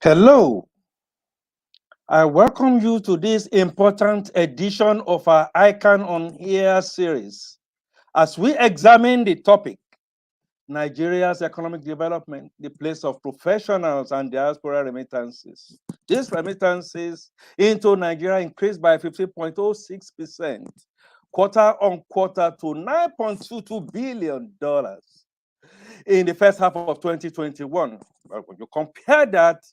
Hello, I welcome you to this important edition of our ICAN on AIR series as we examine the topic, Nigeria's economic development, the place of professionals and diaspora remittances. These remittances into Nigeria increased by 15.06% quarter on quarter to $9.22 billion in the first half of 2021. When you compare that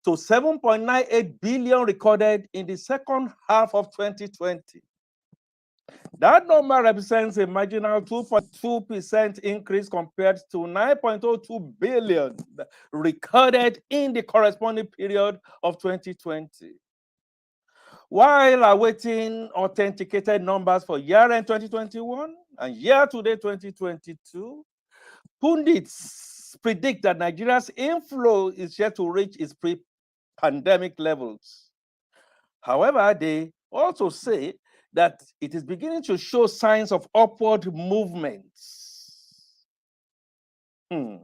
to 7.98 billion recorded in the second half of 2020. That number represents a marginal 2.2% increase compared to 9.02 billion recorded in the corresponding period of 2020. While awaiting authenticated numbers for year-end 2021 and year-to-date 2022, pundits predict that Nigeria's inflow is yet to reach its pre-pandemic levels. However, they also say that it is beginning to show signs of upward movements. I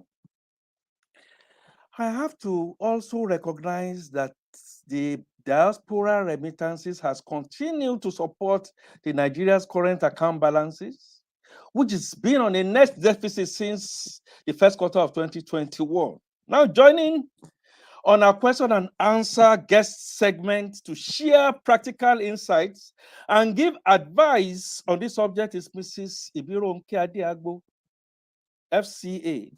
have to also recognize that the diaspora remittances has continued to support the Nigeria's current account balances, which has been on a net deficit since the first quarter of 2021. Now joining on our question and answer guest segment to share practical insights and give advice on this subject is Mrs. Ibironke Adeagbo FCA.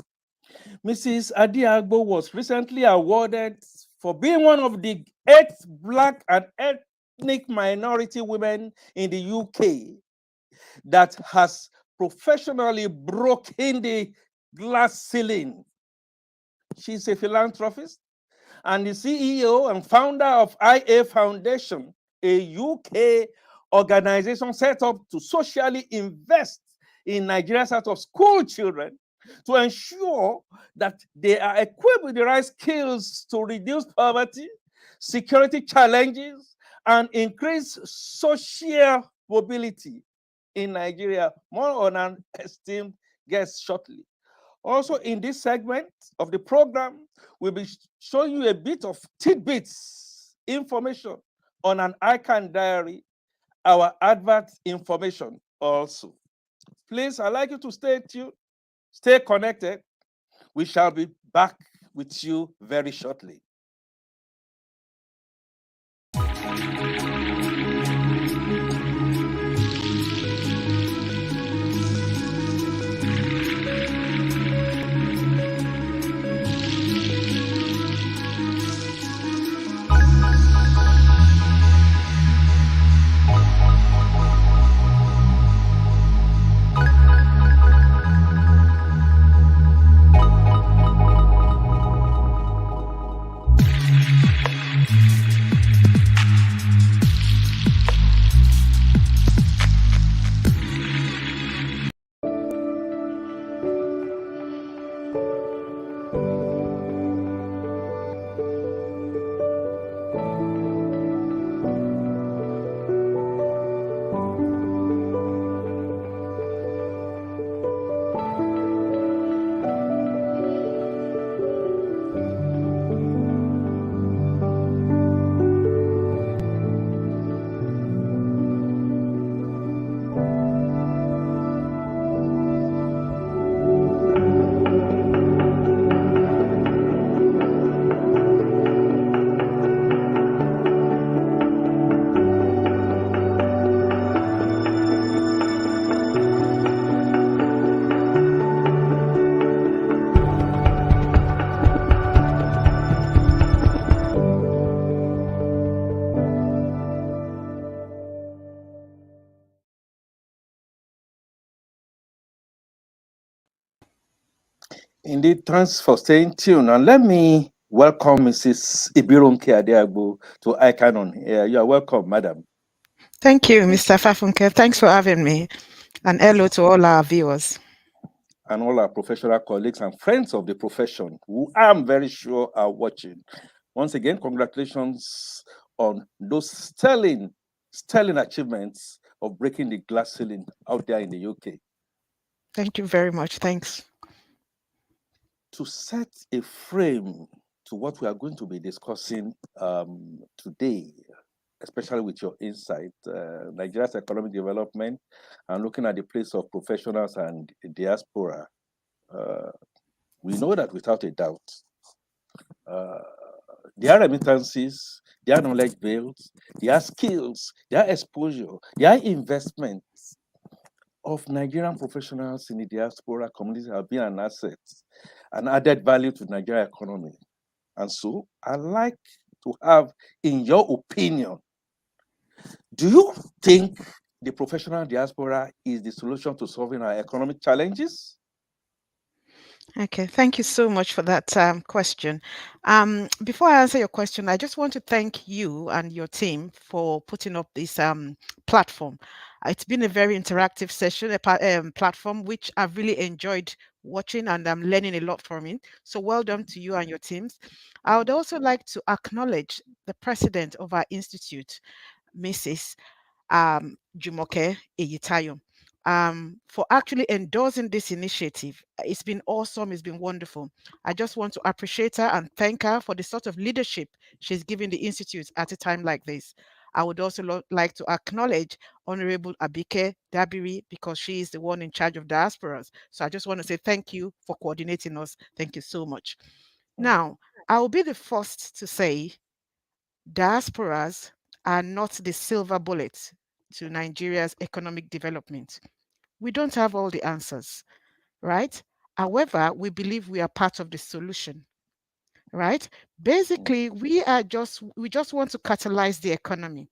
Mrs. Adeagbo was recently awarded for being one of the 8 Black and ethnic minority women in the UK that has professionally broken the glass ceiling. She's a philanthropist and the CEO and founder of IA Foundation, a UK organization set up to socially invest in Nigeria's out-of-school children to ensure that they are equipped with the right skills to reduce poverty, security challenges, and increase social mobility in Nigeria. More on an esteemed guest shortly. Also, in this segment of the program, we'll be showing you a bit of tidbits information on an ICAN diary, our advert information also. Please, I'd like you to stay tuned, stay connected. We shall be back with you very shortly. Indeed, thanks for staying tuned. And let me welcome Mrs. Ibironke Adeagbo to ICAN on AIR. You are welcome, madam. Thank you, Mr. Fafunke. Thanks for having me. And hello to all our viewers. And all our professional colleagues and friends of the profession who I'm very sure are watching. Once again, congratulations on those sterling achievements of breaking the glass ceiling out there in the UK. Thank you very much. Thanks. To set a frame to what we are going to be discussing today, especially with your insight, Nigeria's economic development, and looking at the place of professionals and diaspora. We know that without a doubt, uh, their remittances, their knowledge builds, their skills, their exposure, their investments of Nigerian professionals in the diaspora community have been an asset, an added value to the Nigerian economy. And so I'd like to have, in your opinion, do you think the professional diaspora is the solution to solving our economic challenges? Okay, thank you so much for that question. Before I answer your question, I just want to thank you and your team for putting up this platform. It's been a very interactive session, platform which I've really enjoyed watching, and I'm learning a lot from it. So well done to you and your teams. I would also like to acknowledge the president of our institute, Mrs. Jumoke Eyitayo, for actually endorsing this initiative. It's been awesome. It's been wonderful. I just want to appreciate her and thank her for the sort of leadership she's giving the Institute at a time like this. I would also like to acknowledge Honorable Abike Dabiri, because she is the one in charge of diasporas. So I just want to say thank you for coordinating us. Thank you so much. Now, I will be the first to say diasporas are not the silver bullet to Nigeria's economic development. We don't have all the answers, right? However, we believe we are part of the solution, right? Basically, we just want to catalyze the economy.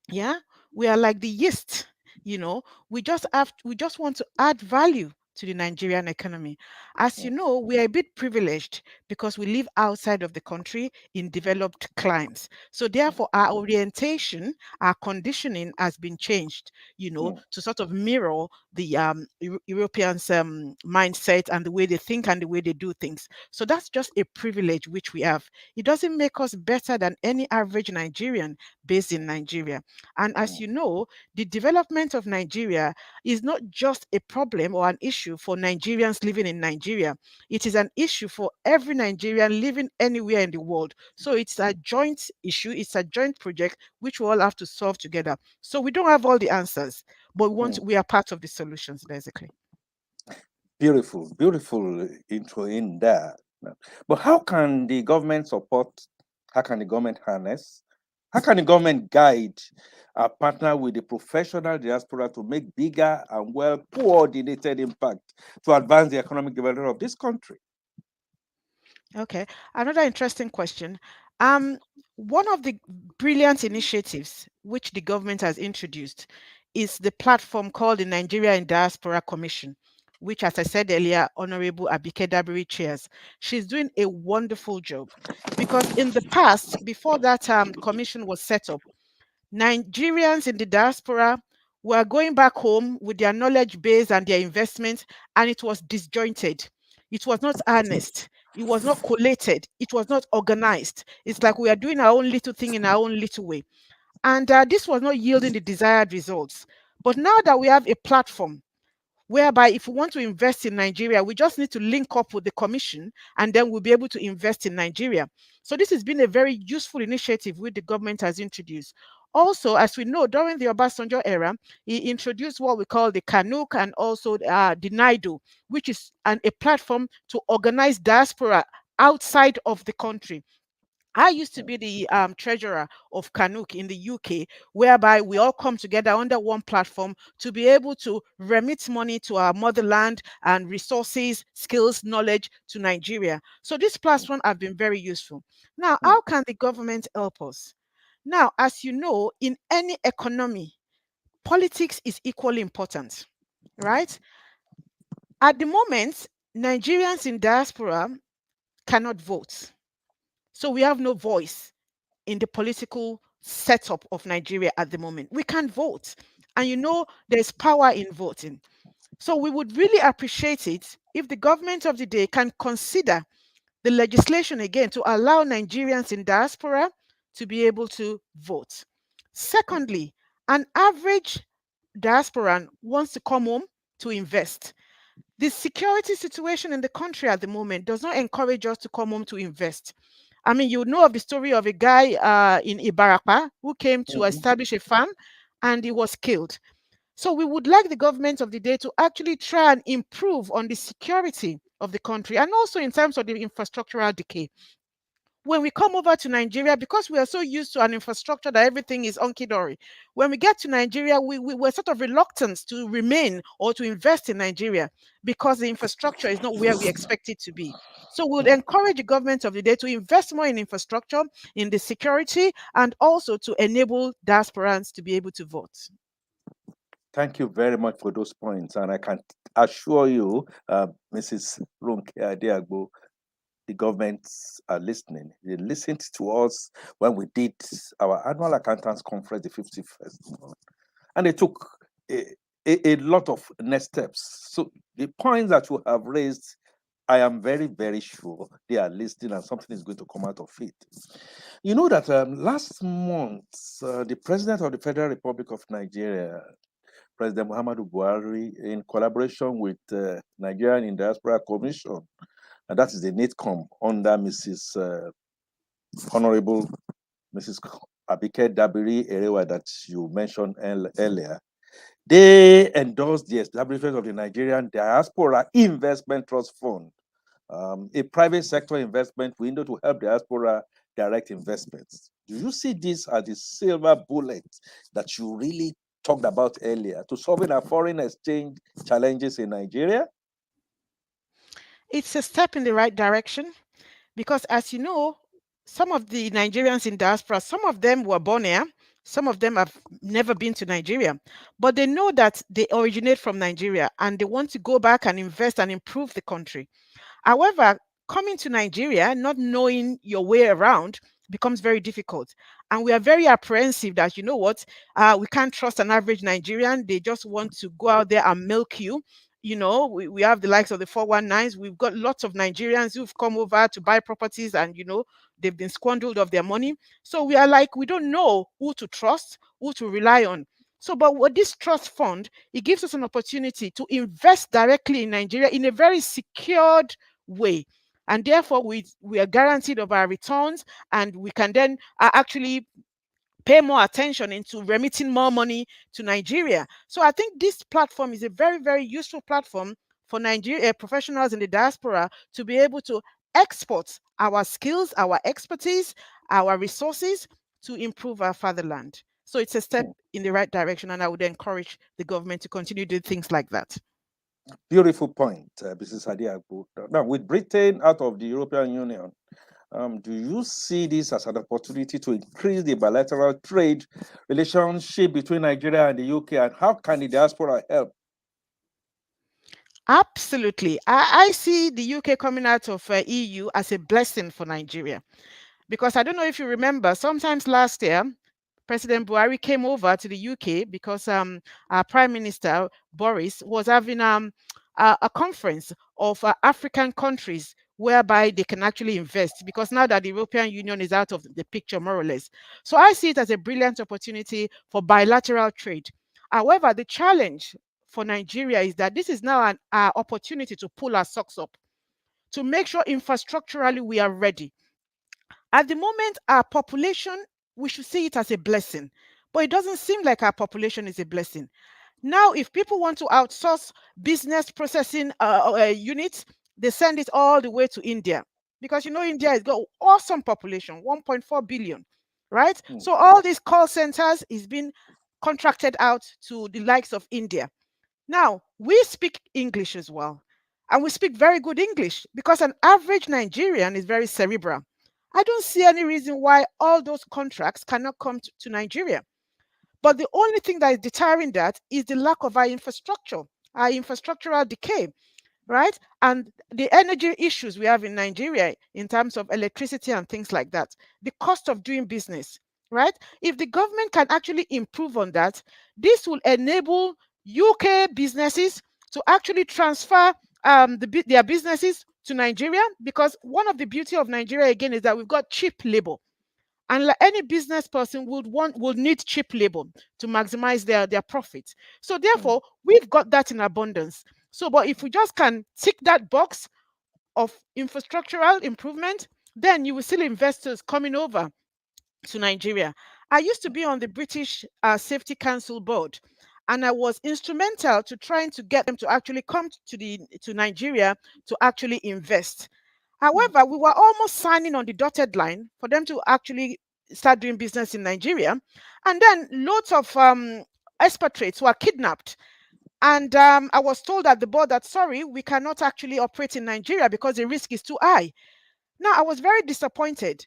Yeah, we are like the yeast, you know, we just want to add value to the Nigerian economy. As you know, we are a bit privileged because we live outside of the country in developed climes. So therefore our orientation, our conditioning has been changed, you know, to sort of mirror the Europeans mindset and the way they think and the way they do things. So that's just a privilege which we have. It doesn't make us better than any average Nigerian based in Nigeria. And as you know, the development of Nigeria is not just a problem or an issue for Nigerians living in Nigeria. It is an issue for every Nigerian living anywhere in the world. So it's a joint issue, it's a joint project which we all have to solve together. So we don't have all the answers, but we are part of the solutions, basically. Beautiful, beautiful intro in there. But how can the government support? How can the government harness? How can the government guide our partner with the professional diaspora to make bigger and well coordinated impact to advance the economic development of this country? Okay, another interesting question. One of the brilliant initiatives which the government has introduced is the platform called the Nigeria in Diaspora Commission, which, as I said earlier, Honorable Abike Dabiri chairs. She's doing a wonderful job because in the past, before that commission was set up, Nigerians in the diaspora were going back home with their knowledge base and their investments, and it was disjointed. It was not honest. It was not collated. It was not organized. It's like we are doing our own little thing in our own little way. And this was not yielding the desired results. But now that we have a platform whereby if we want to invest in Nigeria, we just need to link up with the commission and then we'll be able to invest in Nigeria. So this has been a very useful initiative which the government has introduced. Also, as we know, during the Obasanjo era, he introduced what we call the Kanuk and also the NIDO, which is a platform to organize diaspora outside of the country. I used to be the treasurer of Kanuk in the UK, whereby we all come together under one platform to be able to remit money to our motherland and resources, skills, knowledge to Nigeria. So this platform have been very useful. Now, how can the government help us? Now, as you know, in any economy, politics is equally important, right? At the moment, Nigerians in diaspora cannot vote. So we have no voice in the political setup of Nigeria at the moment. We can't vote. And you know, there's power in voting. So we would really appreciate it if the government of the day can consider the legislation again to allow Nigerians in diaspora to be able to vote. Secondly, an average diasporan wants to come home to invest. The security situation in the country at the moment does not encourage us to come home to invest. I mean, you know of the story of a guy in Ibarapa who came to Mhm. establish a farm and he was killed. So we would like the government of the day to actually try and improve on the security of the country and also in terms of the infrastructural decay. When we come over to Nigeria, because we are so used to an infrastructure that everything is hunky dory, when we get to Nigeria, we're sort of reluctant to remain or to invest in Nigeria because the infrastructure is not where we expect it to be. So we would encourage the government of the day to invest more in infrastructure, in the security, and also to enable diasporans to be able to vote. Thank you very much for those points. And I can assure you, Mrs. Runke Adeagbo, the governments are listening. They listened to us when we did our annual accountants conference, the 51st month, and they took a lot of next steps. So the points that you have raised, I am very, very sure they are listening and something is going to come out of it. You know that last month, the President of the Federal Republic of Nigeria, President Muhammadu Buhari, in collaboration with Nigerian in Diaspora Commission, and that is the NITCOM under Mrs. Honorable Mrs. Abike Dabiri Erewa that you mentioned earlier, they endorsed the establishment of the Nigerian Diaspora Investment Trust Fund, a private sector investment window to help diaspora direct investments. Do you see this as the silver bullet that you really talked about earlier to solving our foreign exchange challenges in Nigeria? It's a step in the right direction because, as you know, some of the Nigerians in diaspora, some of them were born here, some of them have never been to Nigeria, but they know that they originate from Nigeria and they want to go back and invest and improve the country. However, coming to Nigeria, not knowing your way around becomes very difficult. And we are very apprehensive that, you know what, we can't trust an average Nigerian. They just want to go out there and milk you. You know, we have the likes of the 419s. We've got lots of Nigerians who've come over to buy properties and, you know, they've been squandered of their money. So we are like, we don't know who to trust, who to rely on. So, but what this trust fund, it gives us an opportunity to invest directly in Nigeria in a very secured way, and therefore we are guaranteed of our returns, and we can then actually pay more attention into remitting more money to Nigeria. So I think this platform is a very, very useful platform for Nigeria professionals in the diaspora to be able to export our skills, our expertise, our resources to improve our fatherland. So it's a step in the right direction, and I would encourage the government to continue doing things like that. Beautiful point, Mrs. Adeagbo. Now, with Britain out of the European Union, do you see this as an opportunity to increase the bilateral trade relationship between Nigeria and the UK, and how can the diaspora help? Absolutely. I see the UK coming out of EU as a blessing for Nigeria. Because I don't know if you remember, sometimes last year, President Buhari came over to the UK because our Prime Minister Boris was having a conference of African countries whereby they can actually invest, because now that the European Union is out of the picture, more or less. So I see it as a brilliant opportunity for bilateral trade. However, the challenge for Nigeria is that this is now an opportunity to pull our socks up, to make sure infrastructurally we are ready. At the moment, our population, we should see it as a blessing, but it doesn't seem like our population is a blessing. Now, if people want to outsource business processing units, they send it all the way to India, because you know India has got awesome population, 1.4 billion, right? Hmm. So all these call centers is being contracted out to the likes of India. Now, we speak English as well, and we speak very good English because an average Nigerian is very cerebral. I don't see any reason why all those contracts cannot come to Nigeria. But the only thing that is deterring that is the lack of our infrastructural decay, right? And the energy issues we have in Nigeria in terms of electricity and things like that, the cost of doing business, right? If the government can actually improve on that, this will enable UK businesses to actually transfer their businesses to Nigeria, because one of the beauty of Nigeria again is that we've got cheap labor. And like any business person would need cheap labor to maximize their profits. So therefore, we've got that in abundance. So, but if we just can tick that box of infrastructural improvement, then you will see investors coming over to Nigeria. I used to be on the British Safety Council board, and I was instrumental to trying to get them to actually come to Nigeria to actually invest. However, we were almost signing on the dotted line for them to actually start doing business in Nigeria, and then loads of expatriates were kidnapped. And I was told at the board that sorry, we cannot actually operate in Nigeria because the risk is too high. Now I was very disappointed.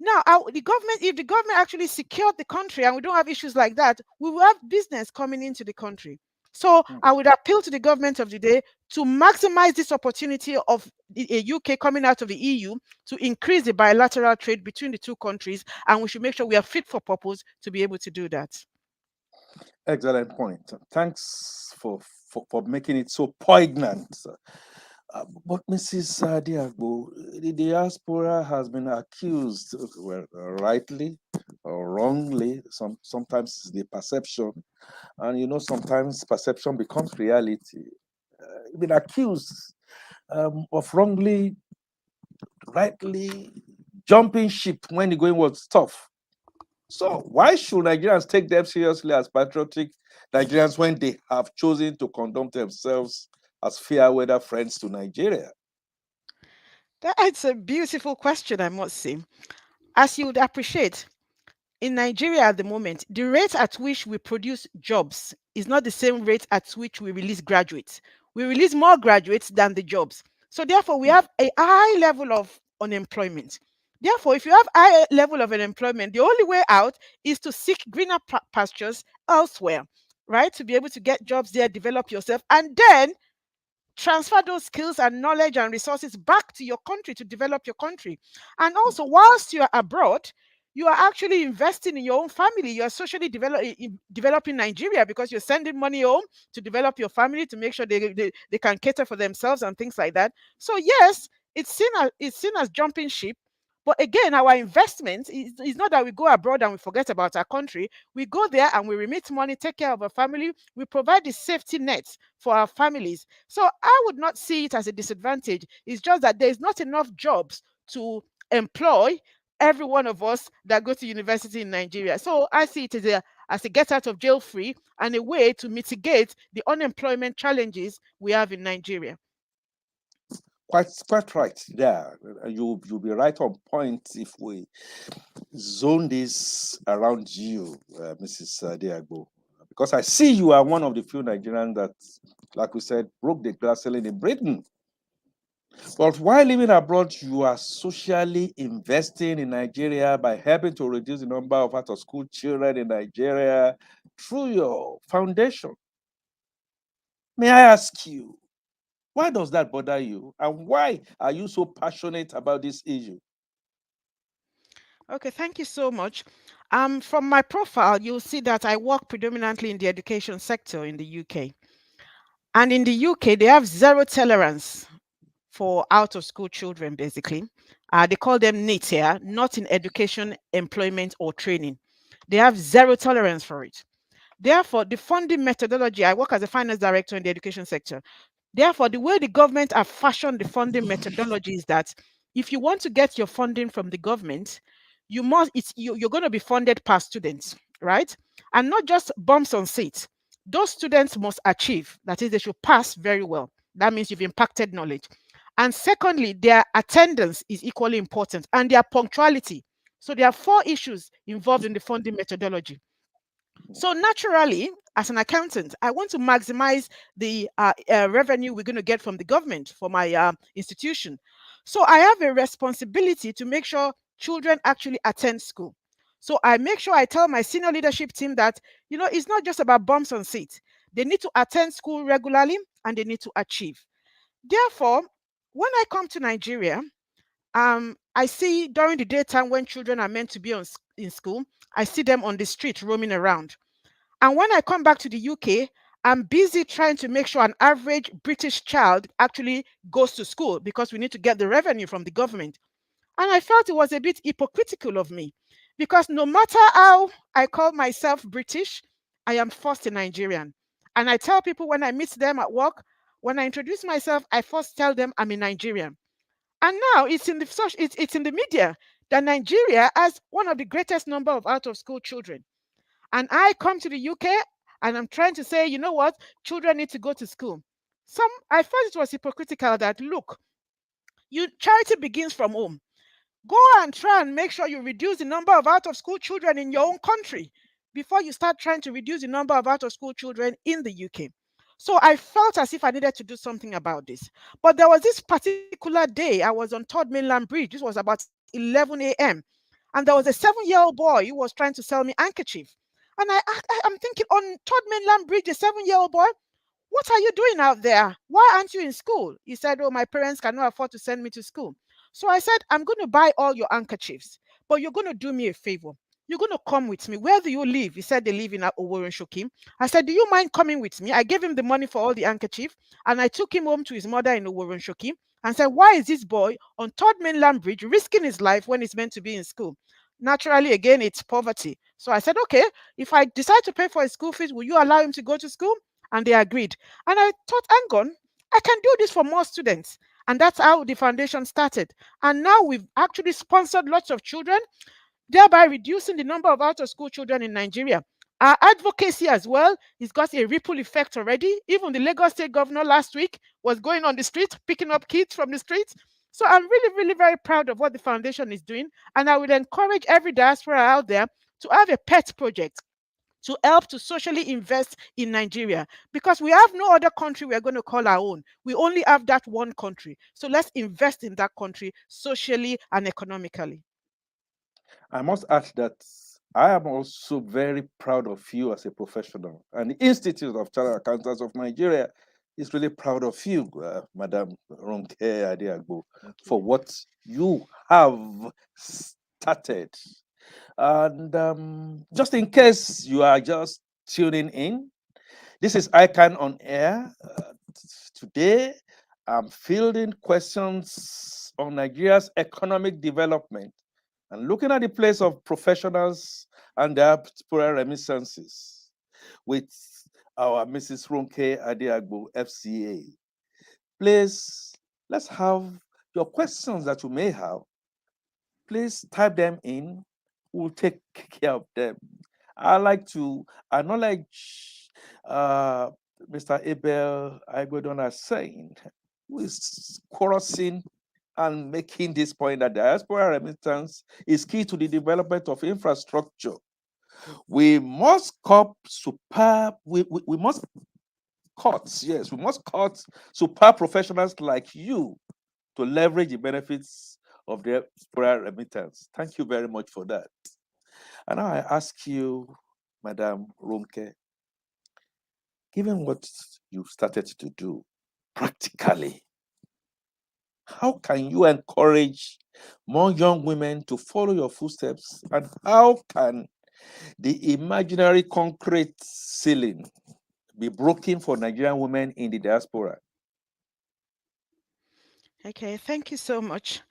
Now, the government, if the government actually secured the country and we don't have issues like that, we will have business coming into the country. So I would appeal to the government of the day to maximize this opportunity of the UK coming out of the EU to increase the bilateral trade between the two countries, and we should make sure we are fit for purpose to be able to do that. Excellent point. Thanks for making it so poignant. But Mrs. Adeagbo, the diaspora has been accused, well, rightly or wrongly, sometimes it's the perception, and sometimes perception becomes reality. Been accused of wrongly, rightly jumping ship when the going was tough. So why should Nigerians take them seriously as patriotic Nigerians when they have chosen to condemn themselves as fair weather friends to Nigeria? That's a beautiful question, I must say. As you would appreciate, in Nigeria at the moment, the rate at which we produce jobs is not the same rate at which we release graduates. We release more graduates than the jobs. So therefore, we have a high level of unemployment. Therefore, if you have high level of unemployment, the only way out is to seek greener pastures elsewhere, right? To be able to get jobs there, develop yourself, and then transfer those skills and knowledge and resources back to your country to develop your country. And also, whilst you are abroad, you are actually investing in your own family. You are socially developing Nigeria because you're sending money home to develop your family to make sure they can cater for themselves and things like that. So yes, it's seen as jumping ship. But again, our investment is not that we go abroad and we forget about our country. We go there and we remit money, take care of our family. We provide the safety nets for our families. So I would not see it as a disadvantage. It's just that there's not enough jobs to employ every one of us that go to university in Nigeria. So I see it as a get out of jail free and a way to mitigate the unemployment challenges we have in Nigeria. Quite right there. You'll be right on point if we zone this around you, Mrs. Adeagbo, because I see you are one of the few Nigerians that, like we said, broke the glass ceiling in Britain. But while living abroad, you are socially investing in Nigeria by helping to reduce the number of out-of-school children in Nigeria through your foundation. May I ask you, why does that bother you? And why are you so passionate about this issue? Okay, thank you so much. From my profile, you'll see that I work predominantly in the education sector in the UK. And in the UK, they have zero tolerance for out of school children, basically. They call them NEET here, not in education, employment, or training. They have zero tolerance for it. Therefore, the funding methodology, I work as a finance director in the education sector. Therefore, the way the government have fashioned the funding methodology is that if you want to get your funding from the government, you're going to be funded per student, right? And not just bumps on seats. Those students must achieve, that is, they should pass very well. That means you've impacted knowledge. And secondly, their attendance is equally important and their punctuality. So there are four issues involved in the funding methodology. So naturally, as an accountant, I want to maximize the revenue we're going to get from the government for my institution. So I have a responsibility to make sure children actually attend school. So I make sure I tell my senior leadership team that, it's not just about bumps on seats. They need to attend school regularly and they need to achieve. Therefore, when I come to Nigeria, I see during the daytime when children are meant to be in school, I see them on the street roaming around. And when I come back to the UK, I'm busy trying to make sure an average British child actually goes to school because we need to get the revenue from the government. And I felt it was a bit hypocritical of me because no matter how I call myself British, I am first a Nigerian. And I tell people when I meet them at work, When I introduce myself, I first tell them I'm a Nigerian. And now it's in the media that Nigeria has one of the greatest number of out of school children. And I come to the UK and I'm trying to say, you know what, children need to go to school. I thought it was hypocritical that look, charity begins from home. Go and try and make sure you reduce the number of out of school children in your own country before you start trying to reduce the number of out of school children in the UK. So I felt as if I needed to do something about this. But there was this particular day I was on Third Mainland Bridge. This was about 11 a.m. And there was a 7-year-old boy who was trying to sell me handkerchief. And I'm thinking, on Third Mainland Bridge, a 7-year-old boy, what are you doing out there? Why aren't you in school? He said, oh, my parents cannot afford to send me to school. So I said, I'm going to buy all your handkerchiefs, but you're going to do me a favor. You're going to come with me. Where do you live? He said they live in Oworonshokim. I said, do you mind coming with me? I gave him the money for all the handkerchief, and I took him home to his mother in Oworonshokim and said, why is this boy on Third Mainland Bridge risking his life when he's meant to be in school? Naturally, again, it's poverty. So I said, okay, if I decide to pay for his school fees, will you allow him to go to school? And they agreed. And I thought, hang on, I can do this for more students. And that's how the foundation started. And now we've actually sponsored lots of children, thereby reducing the number of out of school children in Nigeria. Our advocacy as well has got a ripple effect already. Even the Lagos State governor last week was going on the street, picking up kids from the streets. So I'm really, really very proud of what the foundation is doing. And I would encourage every diaspora out there to have a pet project to help to socially invest in Nigeria, because we have no other country we're going to call our own. We only have that one country. So let's invest in that country socially and economically. I must add that I am also very proud of you as a professional, and the Institute of Chartered Accountants of Nigeria is really proud of you, Madam Ronke Adeagbo, for what you have started. And just in case you are just tuning in, this is ICAN on Air. Today, I'm fielding questions on Nigeria's economic development and looking at the place of professionals and diasporal remittances with our Mrs. Ronke Adeagbo FCA. Please, let's have your questions that you may have. Please type them in. We'll take care of them. I like to acknowledge Mr. Abel Igodon saying, who is chorusing and making this point that diaspora remittance is key to the development of infrastructure. We must cut superb, we must cut, yes, we must cut superb professionals like you to leverage the benefits of diaspora remittance. Thank you very much for that. And now I ask you, Madam Ronke, given what you've started to do practically, how can you encourage more young women to follow your footsteps? And how can the imaginary concrete ceiling be broken for Nigerian women in the diaspora? Okay, thank you so much.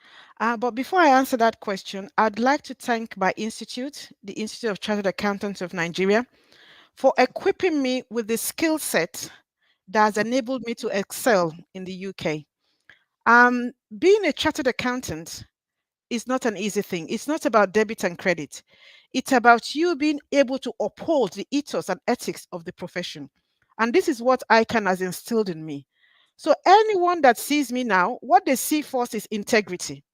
But before I answer that question, I'd like to thank my institute, the Institute of Chartered Accountants of Nigeria, for equipping me with the skill set that has enabled me to excel in the UK. Being a chartered accountant is not an easy thing. It's not about debit and credit. It's about you being able to uphold the ethos and ethics of the profession. And this is what ICANN has instilled in me. So anyone that sees me now, what they see first is integrity,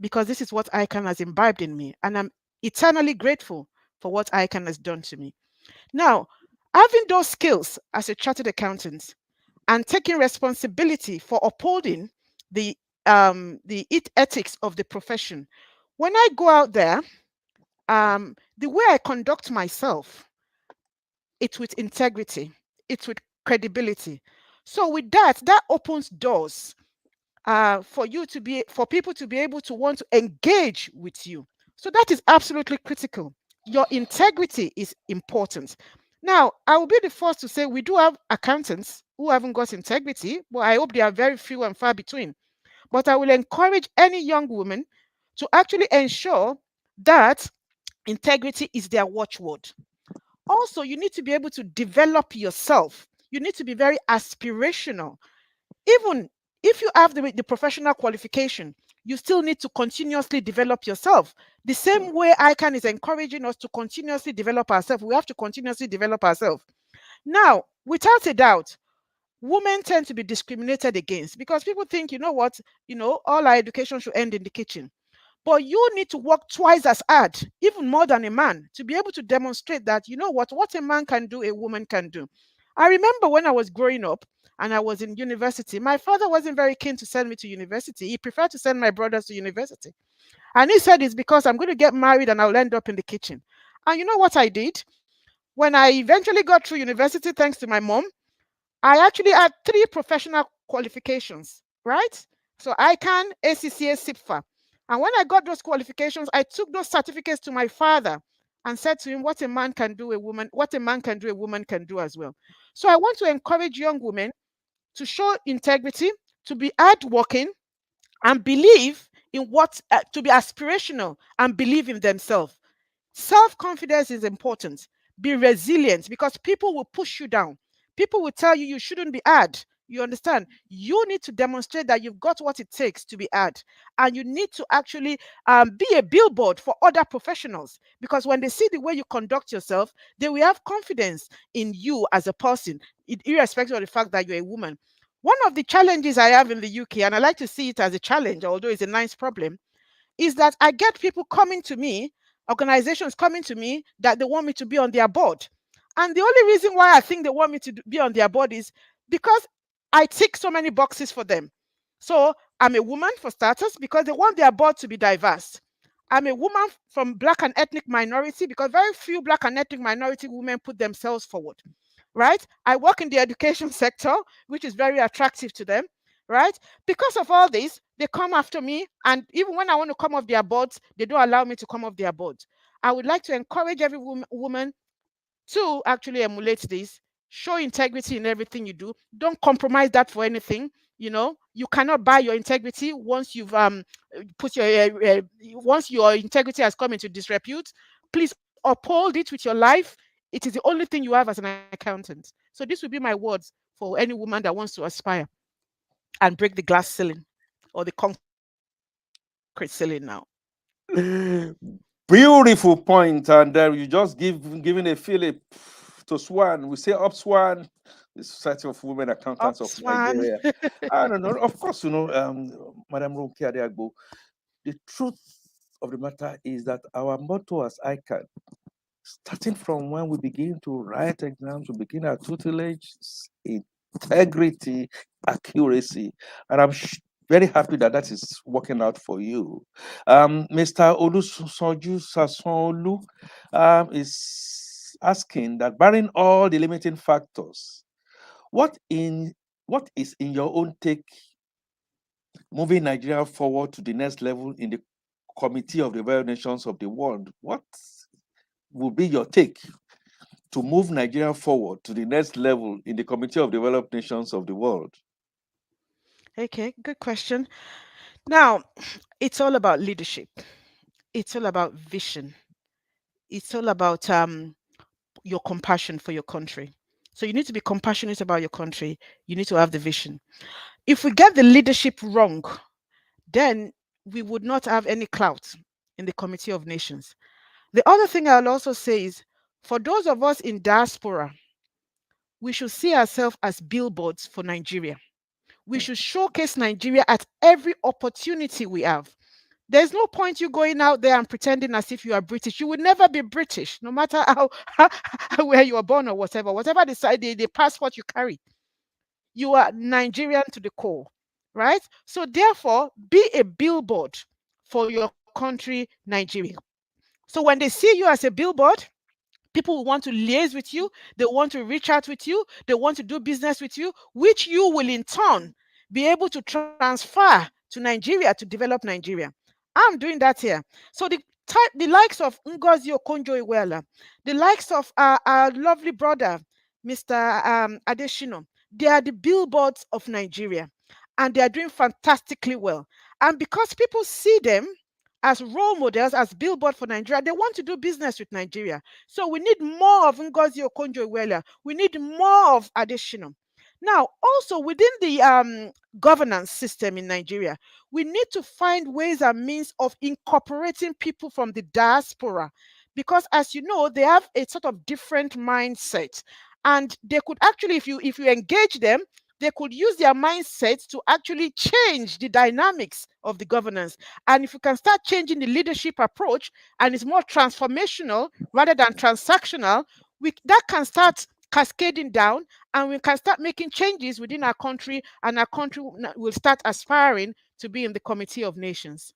because this is what ICANN has imbibed in me. And I'm eternally grateful for what ICANN has done to me. Now, having those skills as a chartered accountant and taking responsibility for upholding the ethics of the profession. When I go out there, the way I conduct myself, it's with integrity, it's with credibility. So with that, that opens doors for people to be able to want to engage with you. So that is absolutely critical. Your integrity is important. Now, I will be the first to say we do have accountants who haven't got integrity, but I hope they are very few and far between. But I will encourage any young woman to actually ensure that integrity is their watchword. Also, you need to be able to develop yourself. You need to be very aspirational. Even if you have the professional qualification, you still need to continuously develop yourself. The same way ICAN is encouraging us to continuously develop ourselves, we have to continuously develop ourselves. Now, without a doubt, women tend to be discriminated against because people think, you know what, all our education should end in the kitchen. But you need to work twice as hard, even more than a man, to be able to demonstrate that, what a man can do, a woman can do. I remember when I was growing up and I was in university, my father wasn't very keen to send me to university. He preferred to send my brothers to university. And he said it's because I'm going to get married and I'll end up in the kitchen. And you know what I did? When I eventually got through university, thanks to my mom, I actually had 3 professional qualifications, right? So ICAN, ACCA, SIPFA. And when I got those qualifications, I took those certificates to my father and said to him, what a man can do, what a man can do, a woman can do as well. So I want to encourage young women to show integrity, to be hardworking, and believe in to be aspirational and believe in themselves. Self-confidence is important. Be resilient because people will push you down. People will tell you you shouldn't be hard. You understand? You need to demonstrate that you've got what it takes to be hard. And you need to actually be a billboard for other professionals because when they see the way you conduct yourself, they will have confidence in you as a person, irrespective of the fact that you're a woman. One of the challenges I have in the UK, and I like to see it as a challenge, although it's a nice problem, is that I get people coming to me, organizations coming to me that they want me to be on their board. And the only reason why I think they want me to be on their board is because I tick so many boxes for them. So I'm a woman for starters because they want their board to be diverse. I'm a woman from Black and ethnic minority because very few Black and ethnic minority women put themselves forward, right? I work in the education sector, which is very attractive to them, right? Because of all this, they come after me. And even when I want to come off their boards, they don't allow me to come off their boards. I would like to encourage every woman to actually emulate this. Show integrity in everything you do. Don't compromise that for anything. You cannot buy your integrity once you've put your once your integrity has come into disrepute. Please uphold it with your life. It is the only thing you have as an accountant. So this would be my words for any woman that wants to aspire and break the glass ceiling or the concrete ceiling now. Beautiful point, and you just giving a feel to Swan. We say up Swan, the Society of Women Up, Accountants of Swan. Nigeria. I don't know. Of course, Madam Ronke Adeagbo, the truth of the matter is that our motto as ICAN, starting from when we begin to write exams, we begin our tutelage, integrity, accuracy, and I'm very happy that that is working out for you. Mr. Olusoju Sasonlu is asking that, barring all the limiting factors, what is in your own take moving Nigeria forward to the next level in the Committee of the Developed Nations of the World? What will be your take to move Nigeria forward to the next level in the Committee of Developed Nations of the World? Okay, good question. Now, it's all about leadership. It's all about vision. It's all about your compassion for your country. So you need to be compassionate about your country. You need to have the vision. If we get the leadership wrong, then we would not have any clout in the Committee of Nations. The other thing I'll also say is for those of us in diaspora, we should see ourselves as billboards for Nigeria. We should showcase Nigeria at every opportunity we have. There's no point you going out there and pretending as if you are British. You will never be British, no matter where you are born or whatever the passport you carry. You are Nigerian to the core, right? So therefore, be a billboard for your country, Nigeria. So when they see you as a billboard, people will want to liaise with you. They want to reach out with you. They want to do business with you, which you will in turn be able to transfer to Nigeria to develop Nigeria. I'm doing that here. So the likes of Ngozi Okonjo-Iweala, the likes of our lovely brother, Mr. Adesina, they are the billboards of Nigeria, and they are doing fantastically well. And because people see them as role models, as billboard for Nigeria, they want to do business with Nigeria. So we need more of Ngozi Okonjo-Iweala. We need more of Adesina. Now, also within the governance system in Nigeria, we need to find ways and means of incorporating people from the diaspora, because, as you know, they have a sort of different mindset, and they could actually, if you engage them, they could use their mindset to actually change the dynamics of the governance. And if you can start changing the leadership approach, and it's more transformational rather than transactional, that can start cascading down, and we can start making changes within our country, and our country will start aspiring to be in the Committee of Nations.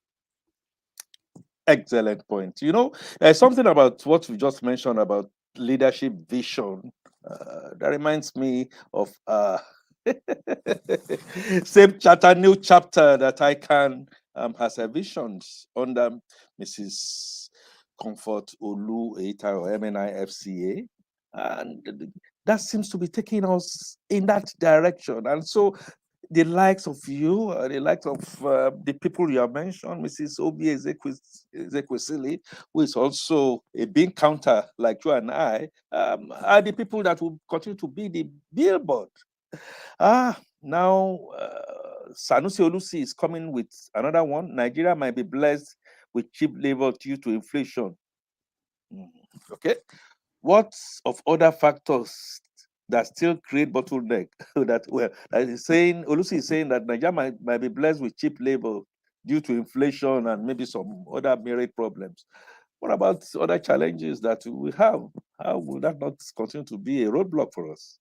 Excellent point. There's something about what we just mentioned about leadership vision that reminds me of same chapter, new chapter that ICAN has visions under Mrs. Comfort Olu Eita or MNI FCA. And that seems to be taking us in that direction. And so the likes of you, the likes of the people you have mentioned, Mrs. Obi Ezekwesili, who is also a big counter like you and I, are the people that will continue to be the billboard. Now Sanusi Olusi is coming with another one. Nigeria might be blessed with cheap labor due to inflation. Okay. What of other factors that still create bottleneck? That is saying, Olusi is saying that Nigeria might be blessed with cheap labor due to inflation and maybe some other myriad problems. What about other challenges that we have? How will that not continue to be a roadblock for us?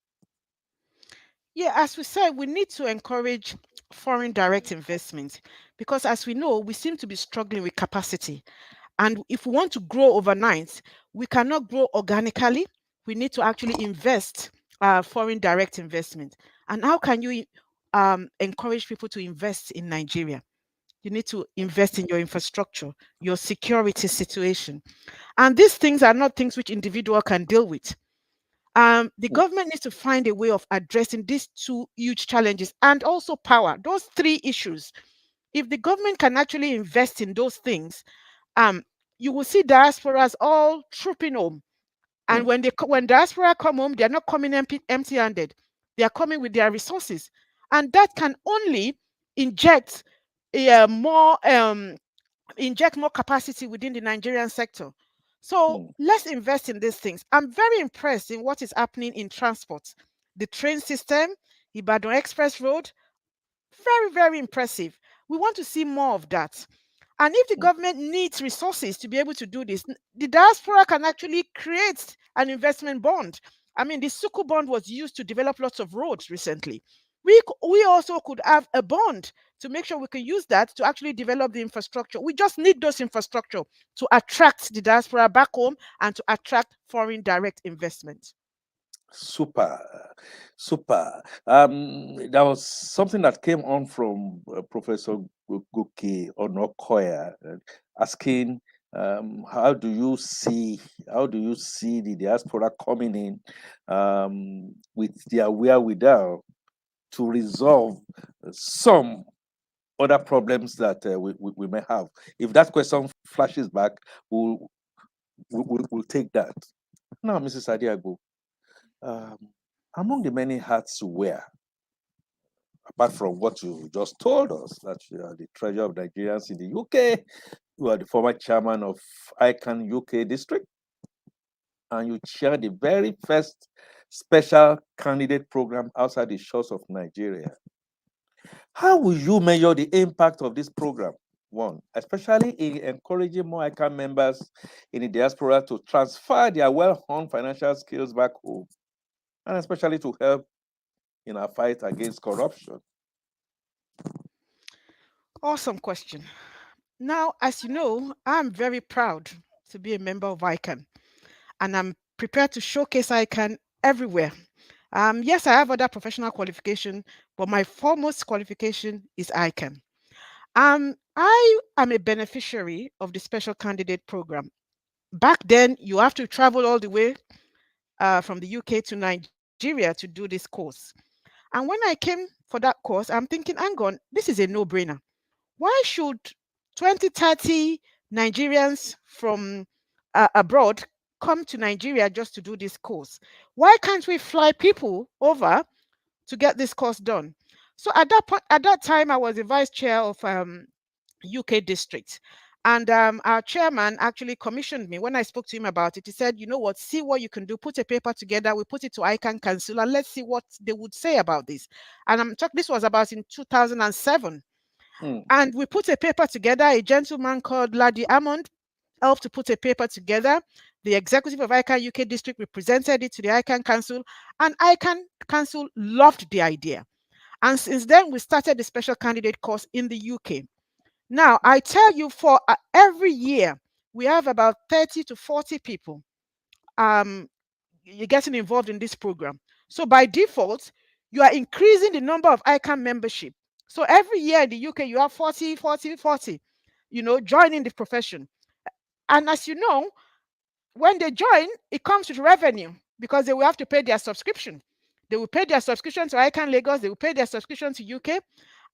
Yeah, as we said, we need to encourage foreign direct investment, because, as we know, we seem to be struggling with capacity. And if we want to grow overnight, we cannot grow organically. We need to actually invest foreign direct investment. And how can you encourage people to invest in Nigeria? You need to invest in your infrastructure, your security situation. And these things are not things which individual can deal with. The government needs to find a way of addressing these two huge challenges, and also power, those three issues. If the government can actually invest in those things, um, you will see diasporas all trooping home. And when diaspora come home, they're not coming empty-handed. They are coming with their resources, and that can only inject more capacity within the Nigerian sector. So let's invest in these things. I'm very impressed in what is happening in transport. The train system, Ibadan Express Road, very, very impressive. We want to see more of that. And if the government needs resources to be able to do this, the diaspora can actually create an investment bond. I mean, the Suku bond was used to develop lots of roads recently. We also could have a bond to make sure we can use that to actually develop the infrastructure. We just need those infrastructure to attract the diaspora back home and to attract foreign direct investment. Super, super. There was something that came on from Professor Guki Onokoya asking, how do you see the diaspora coming in with their wherewithal to resolve some other problems that we may have? If that question flashes back, we'll take that. Now, Mrs. Adeagbo, um, among the many hats you wear, apart from what you just told us, that you are the treasurer of Nigerians in the UK, you are the former chairman of ICAN UK district, and you chair the very first special candidate program outside the shores of Nigeria. How will you measure the impact of this program? One, especially in encouraging more ICAN members in the diaspora to transfer their well-honed financial skills back home, and especially to help in our fight against corruption. Awesome question. Now, as you know, I'm very proud to be a member of ICAN, and I'm prepared to showcase ICAN everywhere. Yes, I have other professional qualification, but my foremost qualification is ICAN. I am a beneficiary of the special candidate program. Back then, you have to travel all the way from the UK to Nigeria to do this course. And when I came for that course, I'm thinking, hang on, this is a no-brainer. Why should 20, 30 Nigerians from abroad come to Nigeria just to do this course? Why can't we fly people over to get this course done. So at that point, at that time, I was the vice chair of UK district. And our chairman actually commissioned me. When I spoke to him about it, he said, you know what, see what you can do, put a paper together, we put it to ICAN Council, and let's see what they would say about this. And I'm talking, this was about in 2007. And we put a paper together. A gentleman called Ladi Amond helped to put a paper together. The executive of ICAN UK district represented it to the ICAN Council, and ICAN Council loved the idea. And since then, we started the special candidate course in the UK. Now, I tell you, for every year, we have about 30 to 40 people you're getting involved in this program. So by default, you are increasing the number of ICAN membership. So every year in the UK, you have 40, 40, 40, joining the profession. And as you know, when they join, it comes with revenue because they will have to pay their subscription. They will pay their subscription to ICAN Lagos, they will pay their subscription to UK,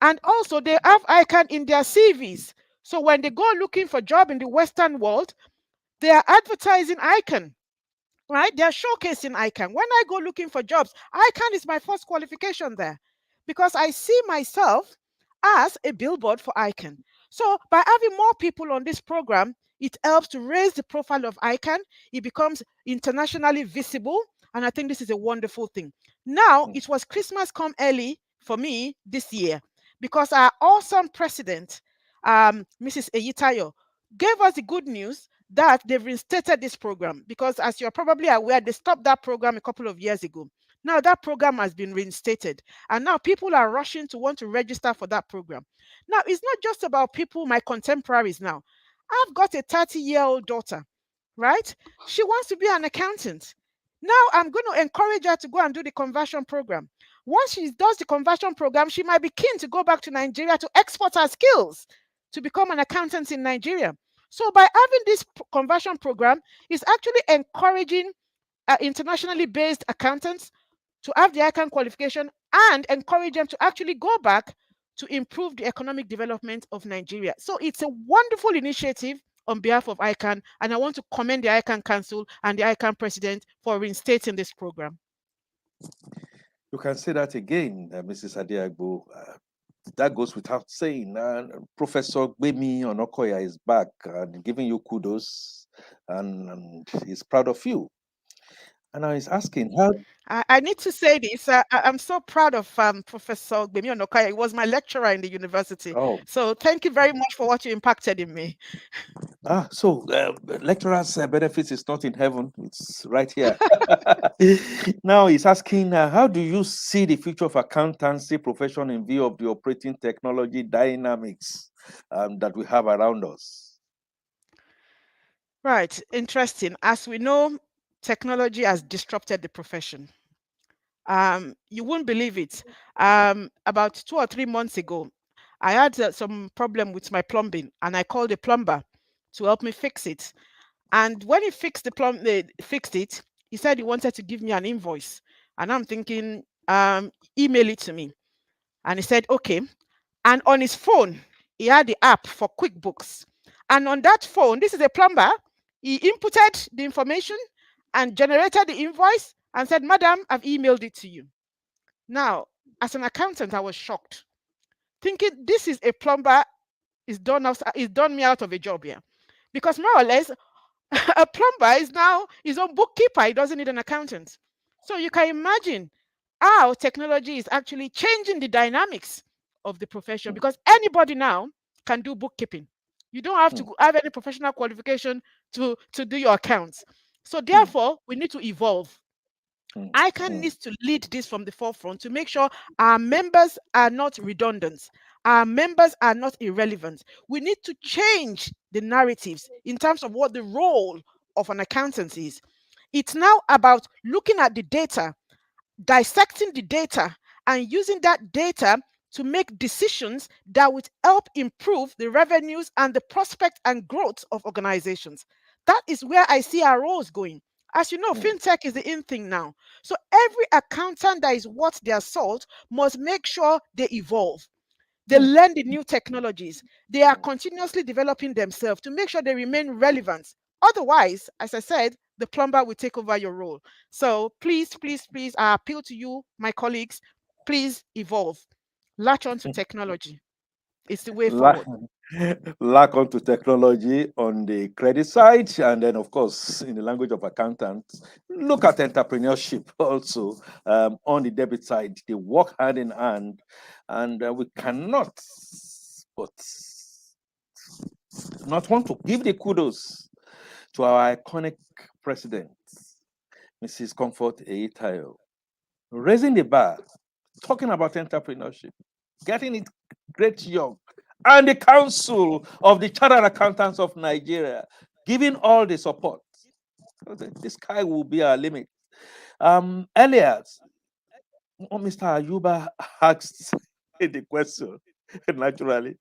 and also they have ICAN in their CVs. So when they go looking for a job in the Western world, they are advertising ICAN, right? They are showcasing ICAN. When I go looking for jobs, ICAN is my first qualification there because I see myself as a billboard for ICAN. So by having more people on this program, it helps to raise the profile of ICAN. It becomes internationally visible. And I think this is a wonderful thing. Now, it was Christmas come early for me this year because our awesome president, Mrs. Eyitayo, gave us the good news that they've reinstated this program because, as you're probably aware, they stopped that program a couple of years ago. Now that program has been reinstated, and now people are rushing to want to register for that program. Now, it's not just about people, my contemporaries now. I've got a 30-year-old daughter, right? She wants to be an accountant. Now I'm going to encourage her to go and do the conversion program. Once she does the conversion program, she might be keen to go back to Nigeria to export her skills to become an accountant in Nigeria. So by having this conversion program, it's actually encouraging internationally based accountants to have the ICAN qualification and encourage them to actually go back to improve the economic development of Nigeria. So it's a wonderful initiative on behalf of ICAN, and I want to commend the ICAN Council and the ICAN President for reinstating this program. You can say that again, Mrs. Adeagbo. That goes without saying. Professor Gbemi Onokoya is back and giving you kudos, and he's proud of you. And I was asking how. I need to say this. I'm so proud of Professor Gbemi Onokoya. He was my lecturer in the university. Oh. So thank you very much for what you impacted in me. So lecturers' benefits is not in heaven; it's right here. Now he's asking, how do you see the future of accountancy profession in view of the operating technology dynamics that we have around us? Right, interesting. As we know, technology has disrupted the profession. You wouldn't believe it. About 2 or 3 months ago, I had some problem with my plumbing, and I called a plumber to help me fix it. And when he fixed fixed it, he said he wanted to give me an invoice, and I'm thinking, email it to me. And he said, okay. And on his phone, he had the app for QuickBooks. And on that phone, this is a plumber, he inputted the information and generated the invoice and said, Madam, I've emailed it to you. Now, as an accountant, I was shocked, thinking this is a plumber, is done me out of a job here. Because more or less, a plumber is now his own bookkeeper. He doesn't need an accountant. So you can imagine how technology is actually changing the dynamics of the profession, because anybody now can do bookkeeping. You don't have to have any professional qualification to do your accounts. So therefore, we need to evolve. ICAN needs to lead this from the forefront to make sure our members are not redundant. Our members are not irrelevant. We need to change the narratives in terms of what the role of an accountant is. It's now about looking at the data, dissecting the data, and using that data to make decisions that would help improve the revenues and the prospect and growth of organizations. That is where I see our roles going. As you know, fintech is the in thing now. So every accountant that is worth their salt must make sure they evolve. They learn the new technologies. They are continuously developing themselves to make sure they remain relevant. Otherwise, as I said, the plumber will take over your role. So please, please, please, I appeal to you, my colleagues, Please evolve. Latch on to technology. It's the way La- forward. lack onto technology on the credit side, and then, of course, in the language of accountants, look at entrepreneurship also on the debit side. They work hand in hand, and we cannot but not want to give the kudos to our iconic president, Mrs. Comfort Eitayo, raising the bar, talking about entrepreneurship, getting it great young, and the Council of the Chartered Accountants of Nigeria giving all the support. The sky will be our limit. Earlier, Mr. Ayuba asked the question. Naturally,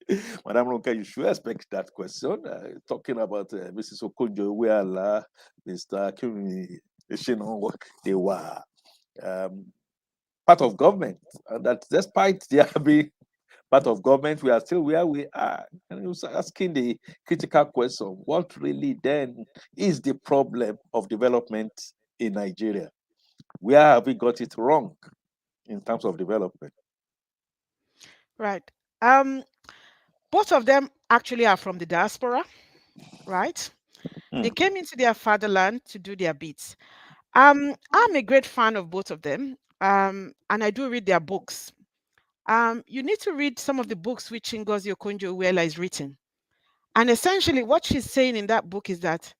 Madam Ronke, you should expect that question. Talking about Mrs. Okonjo Iweala, Mr. Kimi Shino, they were um, part of government, and that despite their being part of government, we are still where we are. And he was asking the critical question: what really then is the problem of development in Nigeria? Where have we got it wrong in terms of development? Right. Um, Both of them actually are from the diaspora, right? They Hmm. came into their fatherland to do their bits. I'm a great fan of both of them, and I do read their books. You need to read some of the books which Ngozi Okonjo-Iweala is written. And essentially, what she's saying in that book is that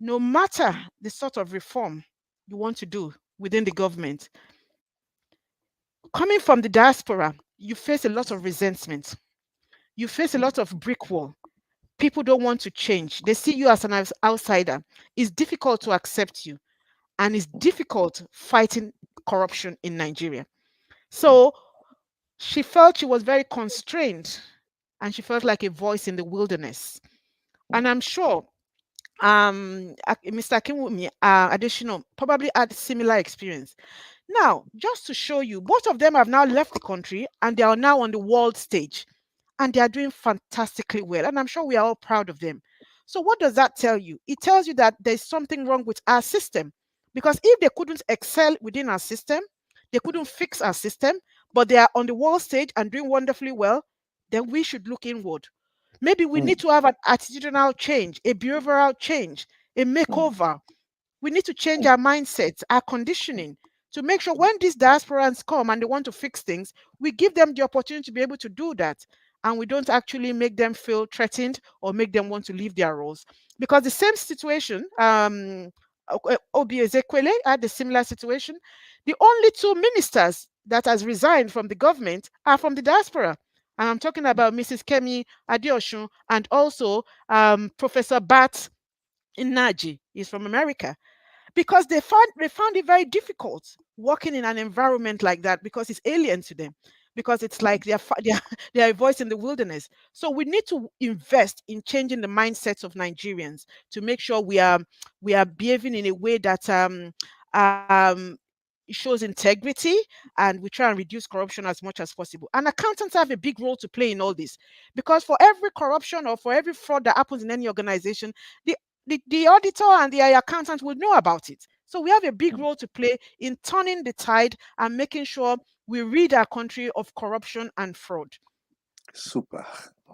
no matter the sort of reform you want to do within the government, coming from the diaspora, you face a lot of resentment. You face a lot of brick wall. People don't want to change. They see you as an outsider. It's difficult to accept you, and it's difficult fighting corruption in Nigeria. So she felt she was very constrained, and she felt like a voice in the wilderness. And I'm sure Mr. Akinwumi Adesina probably had similar experience. Now, just to show you, both of them have now left the country and they are now on the world stage and they are doing fantastically well. And I'm sure we are all proud of them. So, what does that tell you? It tells you that there's something wrong with our system. Because if they couldn't excel within our system, they couldn't fix our system, but they are on the world stage and doing wonderfully well, then we should look inward. Maybe we Hmm. need to have an attitudinal change, a behavioral change, a Hmm. makeover. We need to change Hmm. our mindsets, our conditioning to make sure when these diasporans come and they want to fix things, we give them the opportunity to be able to do that. And we don't actually make them feel threatened or make them want to leave their roles. Because the same situation, Obi Ezekwele had a similar situation. The only two ministers that has resigned from the government are from the diaspora. And I'm talking about Mrs. Kemi Adeosun and also Professor Bat Inaji is from America because they found it very difficult working in an environment like that because it's alien to them because it's like they're a voice in the wilderness. So we need to invest in changing the mindsets of Nigerians to make sure we are behaving in a way that um shows integrity, and we try and reduce corruption as much as possible. And accountants have a big role to play in all this because for every corruption or for every fraud that happens in any organization, the the auditor and the accountant will know about it. So we have a big Hmm. role to play in turning the tide and making sure we rid our country of corruption and fraud. Super.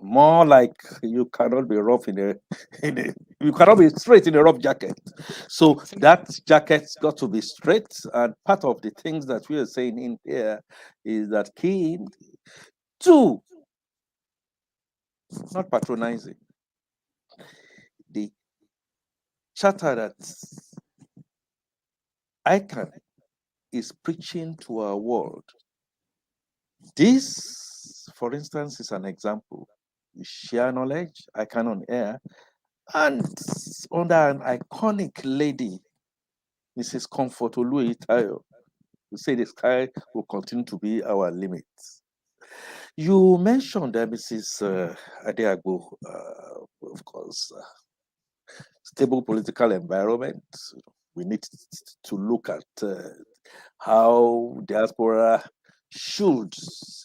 More like you cannot be rough you cannot be straight in a rough jacket. So that jacket's got to be straight. And part of the things that we are saying in here is that key two, not patronizing. The charter that ICAN is preaching to our world. This, for instance, is an example. We share knowledge, ICAN on air, and under an iconic lady, Mrs. Comfort Itayo, we say the sky will continue to be our limit. You mentioned Mrs. Adeagbo, of course, stable political environment. We need to look at how diaspora should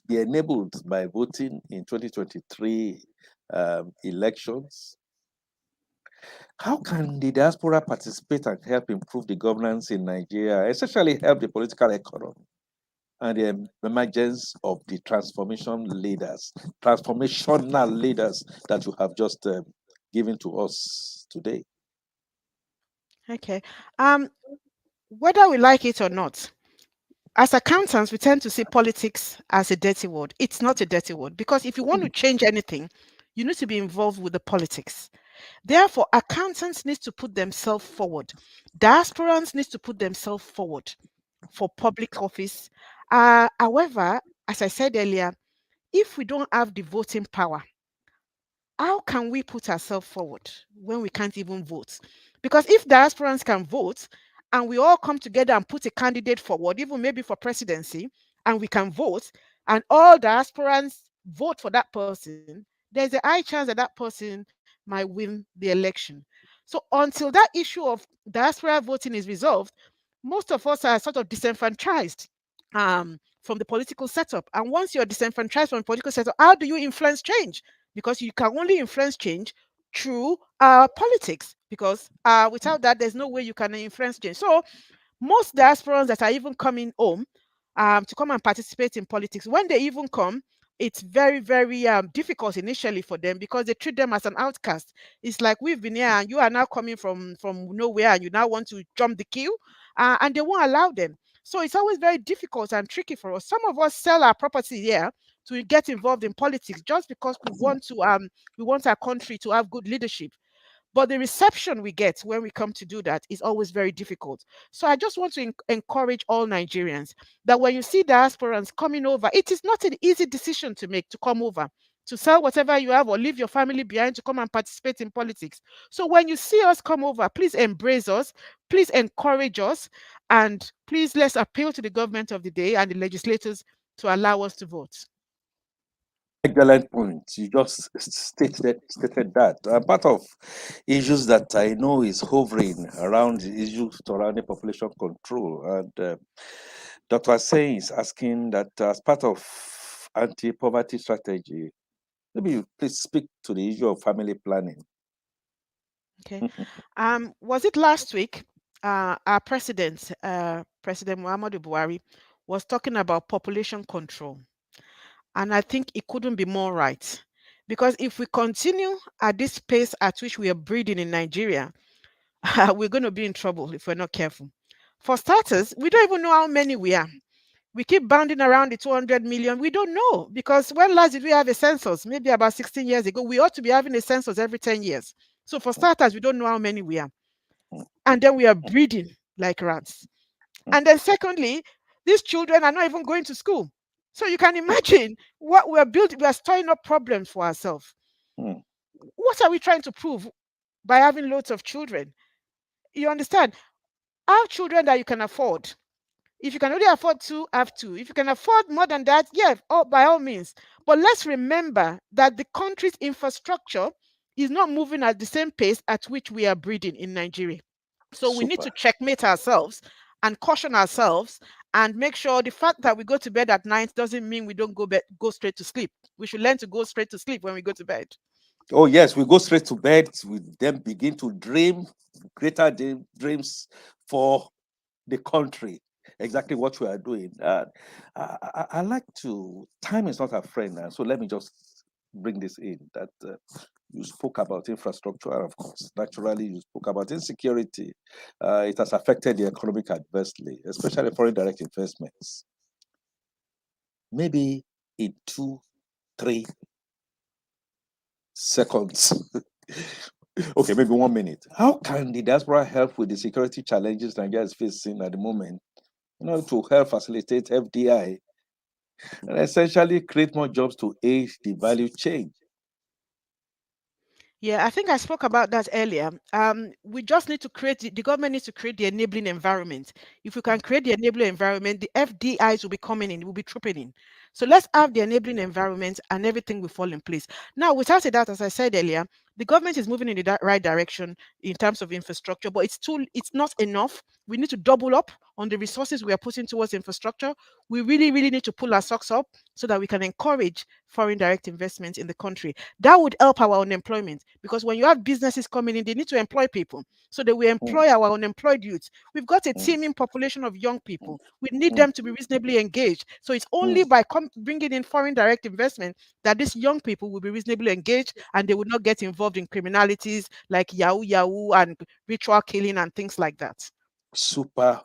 be enabled by voting in 2023 elections. How can the diaspora participate and help improve the governance in Nigeria, especially help the political economy? and the emergence of the transformational leaders that you have just given to us today. Okay. Um, whether we like it or not, as accountants, we tend to see politics as a dirty word. It's not a dirty word because if you want to change anything, you need to be involved with the politics. Therefore, accountants need to put themselves forward. Diasporans need to put themselves forward for public office. However, as I said earlier, if we don't have the voting power, how can we put ourselves forward when we can't even vote? Because if diasporans can vote and we all come together and put a candidate forward, even maybe for presidency, and we can vote, and all diasporans vote for that person, there's a high chance that that person might win the election. So until that issue of diaspora voting is resolved, most of us are sort of disenfranchised from the political setup. And once you're disenfranchised from the political setup, how do you influence change? Because you can only influence change through politics. Because without that, there's no way you can influence change. So most diasporans that are even coming home to come and participate in politics, when they even come, it's very, very difficult initially for them because they treat them as an outcast. It's like we've been here and you are now coming from nowhere and you now want to jump the queue, and they won't allow them. So it's always very difficult and tricky for us. Some of us sell our property here to get involved in politics just because we want our country to have good leadership. But the reception we get when we come to do that is always very difficult. So I just want to encourage all Nigerians that when you see diasporans coming over, it is not an easy decision to make to come over, to sell whatever you have or leave your family behind to come and participate in politics. So when you see us come over, please embrace us, please encourage us, and please let's appeal to the government of the day and the legislators to allow us to vote. Excellent point. You just stated that. Part of issues that I know is hovering around the issues surrounding population control, and Dr. Hussein is asking that as part of anti-poverty strategy, maybe you please speak to the issue of family planning. Okay. Was it last week? Our president, President Muhammadu Buhari, was talking about population control. And I think it couldn't be more right. Because if we continue at this pace at which we are breeding in Nigeria, we're going to be in trouble if we're not careful. For starters, we don't even know how many we are. We keep bounding around the 200 million. We don't know because when last did we have a census? Maybe about 16 years ago. We ought to be having a census every 10 years. So for starters, we don't know how many we are. And then we are breeding like rats. And then secondly, these children are not even going to school. So you can imagine what we're building, we're storing up problems for ourselves. Mm, What are we trying to prove by having loads of children? You understand? Have children that you can afford. If you can only afford two, have two. If you can afford more than that, yeah, by all means. But let's remember that the country's infrastructure is not moving at the same pace at which we are breeding in Nigeria. So we need to super. checkmate ourselves and caution ourselves and make sure the fact that we go to bed at night doesn't mean we don't go straight to sleep. We should learn to go straight to sleep when we go to bed. Oh, yes, we go straight to bed. We then begin to dream greater dreams for the country. Exactly what we are doing. I like to, time is not a friend. So let me just bring this in that you spoke about infrastructure, and of course, naturally, you spoke about insecurity. It has affected the economic adversely, especially foreign direct investments. Maybe in 2, 3 seconds. Okay, maybe 1 minute. How can the diaspora help with the security challenges Nigeria is facing at the moment? To help facilitate FDI and essentially create more jobs to aid the value chain. Yeah, I think I spoke about that earlier. We just need to create, the government needs to create the enabling environment. If we can create the enabling environment, the FDIs will be coming in, will be trooping in. So let's have the enabling environment and everything will fall in place. Now, without a doubt, as I said earlier, the government is moving in the right direction in terms of infrastructure, but it's not enough. We need to double up on the resources we are putting towards infrastructure. We really, really need to pull our socks up so that we can encourage foreign direct investment in the country. That would help our unemployment, because when you have businesses coming in, they need to employ people. So that we employ our unemployed youth. We've got a teeming population of young people. We need them to be reasonably engaged. So it's only by bringing in foreign direct investment that these young people will be reasonably engaged and they will not get involved in criminalities like Yahoo and ritual killing and things like that. Super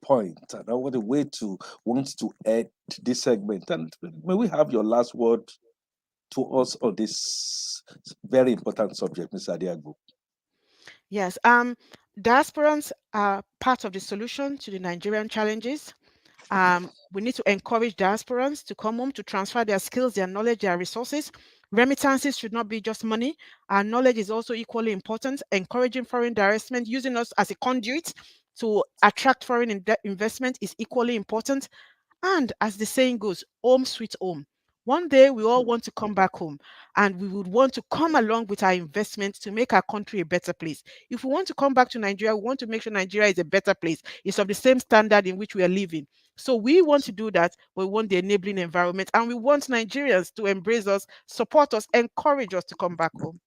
point. And I want to end this segment. And may we have your last word to us on this very important subject, Mr. Adeagbo? Yes. Diasporans are part of the solution to the Nigerian challenges. We need to encourage diasporans to come home to transfer their skills, their knowledge, their resources. Remittances should not be just money. Our knowledge is also equally important. Encouraging foreign investment, using us as a conduit to attract foreign investment is equally important. And as the saying goes, home sweet home. One day we all want to come back home and we would want to come along with our investment to make our country a better place. If we want to come back to Nigeria, we want to make sure Nigeria is a better place. It's of the same standard in which we are living. So we want to do that. We want the enabling environment and we want Nigerians to embrace us, support us, encourage us to come back home.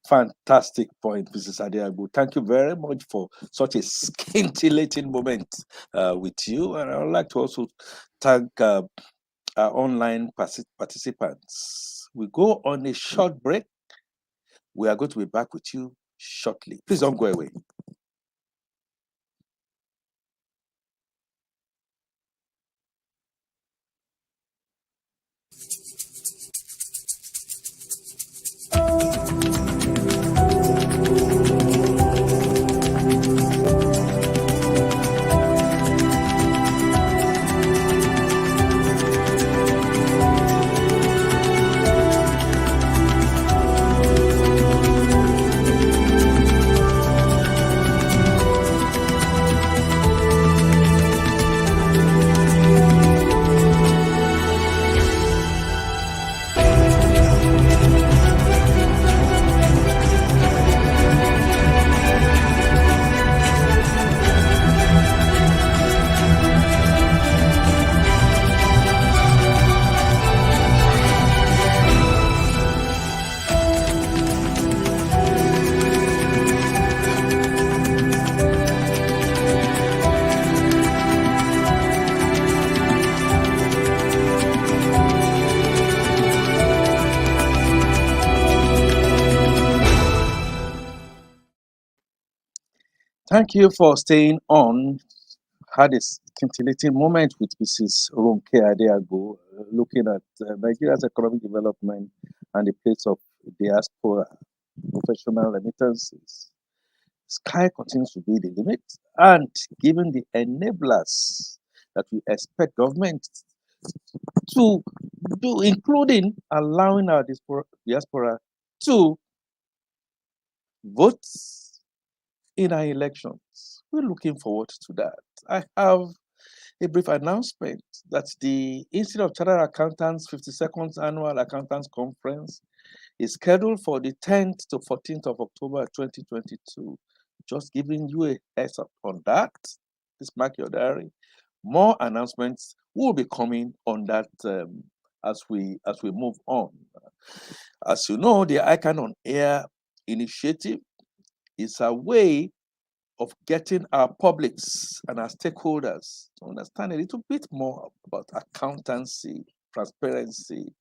Fantastic point, Mrs. Adeagbo. Thank you very much for such a scintillating moment with you. And I would like to also thank our online participants. We go on a short break. We are going to be back with you shortly. Please don't go away. Thank you for staying on. Had a scintillating moment with Mrs. Ronke Adeagbo, looking at Nigeria's economic development and the place of diaspora, professional remittances. Sky continues to be the limit, and given the enablers that we expect government to do, including allowing our diaspora to vote in our elections. We're looking forward to that. I have a brief announcement that the Institute of Chartered Accountants 52nd Annual Accountants Conference is scheduled for the 10th to 14th of October 2022. Just giving you a heads up on that. Please mark your diary. More announcements will be coming on that as we move on. As you know, the ICAN on Air initiative is a way of getting our publics and our stakeholders to understand a little bit more about accountancy, transparency,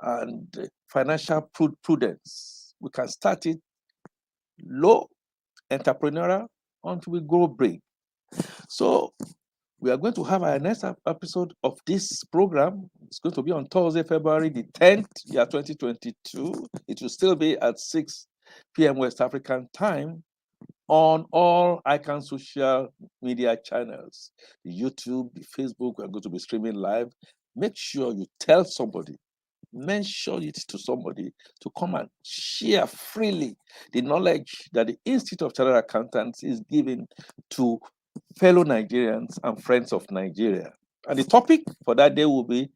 and financial prudence. We can start it low, entrepreneurial, until we go big. So we are going to have our next episode of this program. It's going to be on Thursday, February the 10th, year 2022. It will still be at 6 p.m. West African time on all ICAN social media channels, YouTube, Facebook. We're going to be streaming live. Make sure you tell somebody, mention it to somebody to come and share freely the knowledge that the Institute of Chartered Accountants is giving to fellow Nigerians and friends of Nigeria. And the topic for that day will be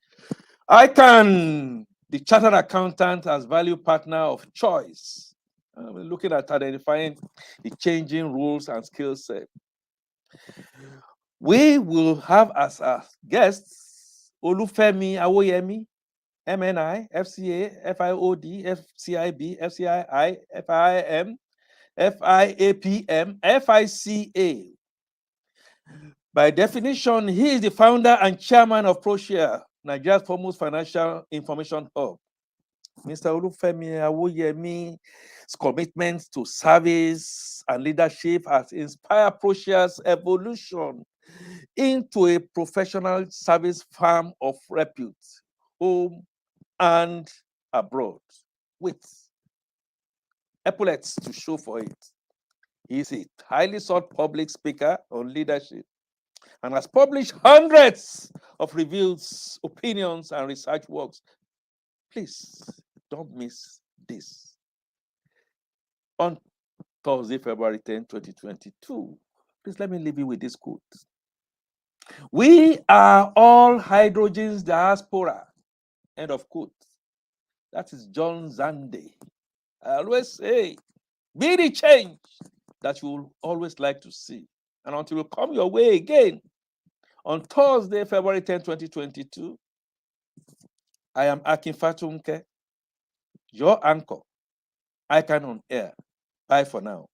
ICAN, the chartered accountant as value partner of choice. We're looking at identifying the changing rules and skill set. We will have as our guests Olufemi Awoyemi, MNI, FCA, FIOD, FCIB, FCII, FIM, FIAPM, FICA. By definition, he is the founder and chairman of ProShare, Nigeria's foremost financial information hub. Mr. Olufemi Awoyemi's commitment to service and leadership has inspired ProShare's evolution into a professional service firm of repute, home and abroad, with epaulets to show for it. He is a highly sought public speaker on leadership and has published hundreds of reviews, opinions, and research works. Please don't miss this. On Thursday, February 10, 2022, please let me leave you with this quote. We are all hydrogen's diaspora. End of quote. That is John Zande. I always say, be the change that you will always like to see. And until you come your way again, on Thursday, February 10, 2022, I am Akin Fatunke, your anchor, ICAN on Air. Bye for now.